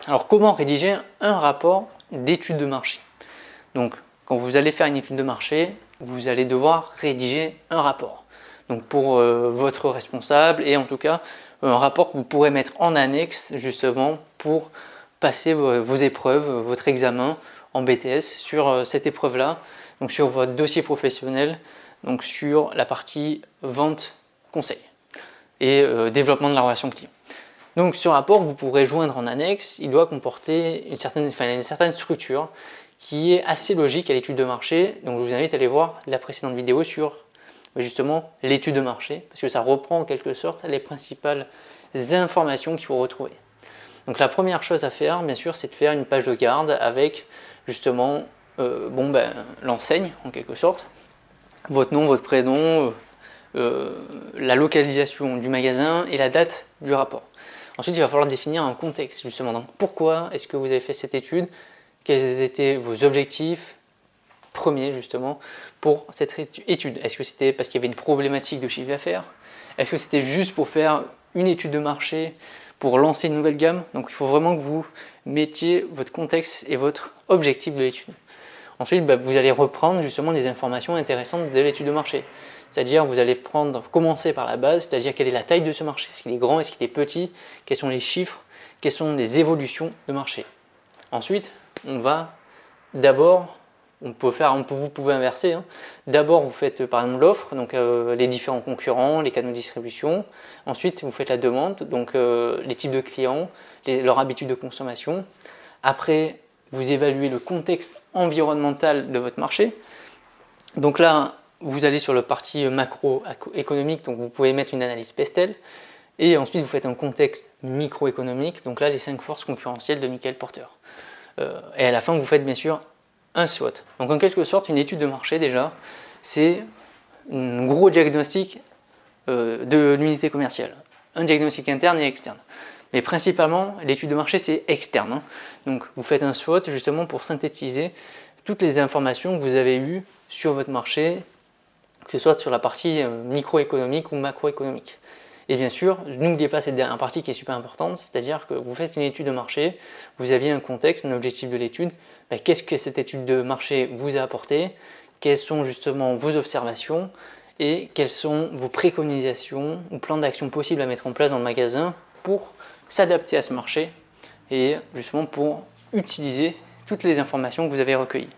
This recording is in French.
Alors comment rédiger un rapport d'étude de marché? Donc quand vous allez faire une étude de marché, vous allez devoir rédiger un rapport. Donc pour votre responsable et en tout cas un rapport que vous pourrez mettre en annexe justement pour passer vos épreuves, votre examen en BTS sur cette épreuve-là, donc sur votre dossier professionnel, donc sur la partie vente conseil et développement de la relation client. Donc ce rapport, vous pourrez joindre en annexe, il doit comporter une certaine structure qui est assez logique à l'étude de marché. Donc je vous invite à aller voir la précédente vidéo sur justement l'étude de marché, parce que ça reprend en quelque sorte les principales informations qu'il faut retrouver. Donc la première chose à faire, bien sûr, c'est de faire une page de garde avec justement l'enseigne en quelque sorte, votre nom, votre prénom, la localisation du magasin et la date du rapport. Ensuite, il va falloir définir un contexte justement. Donc, pourquoi est-ce que vous avez fait cette étude? Quels étaient vos objectifs premiers justement pour cette étude? Est-ce que c'était parce qu'il y avait une problématique de chiffre d'affaires? Est-ce que c'était juste pour faire une étude de marché, pour lancer une nouvelle gamme? Donc, il faut vraiment que vous mettiez votre contexte et votre objectif de l'étude. Ensuite, vous allez reprendre justement des informations intéressantes de l'étude de marché. C'est-à-dire, vous allez commencer par la base, c'est-à-dire quelle est la taille de ce marché, est-ce qu'il est grand, est-ce qu'il est petit, quels sont les chiffres, quelles sont les évolutions de marché. Ensuite, on va d'abord, vous pouvez inverser, hein. D'abord, vous faites par exemple l'offre, donc les différents concurrents, les canaux de distribution. Ensuite, vous faites la demande, donc les types de clients, leurs habitudes de consommation. Après, vous évaluez le contexte environnemental de votre marché. Donc là, vous allez sur la partie macroéconomique, donc vous pouvez mettre une analyse Pestel. Et ensuite, vous faites un contexte microéconomique, donc là, les 5 forces concurrentielles de Michael Porter. Et à la fin, vous faites bien sûr un SWOT. Donc en quelque sorte, une étude de marché déjà, c'est un gros diagnostic de l'unité commerciale. Un diagnostic interne et externe. Mais principalement, l'étude de marché, c'est externe, hein. Donc vous faites un SWOT justement pour synthétiser toutes les informations que vous avez eues sur votre marché, que ce soit sur la partie microéconomique ou macroéconomique. Et bien sûr, n'oubliez pas cette dernière partie qui est super importante, c'est-à-dire que vous faites une étude de marché, vous aviez un contexte, un objectif de l'étude, qu'est-ce que cette étude de marché vous a apporté, quelles sont justement vos observations et quelles sont vos préconisations ou plans d'action possibles à mettre en place dans le magasin pour s'adapter à ce marché et justement pour utiliser toutes les informations que vous avez recueillies.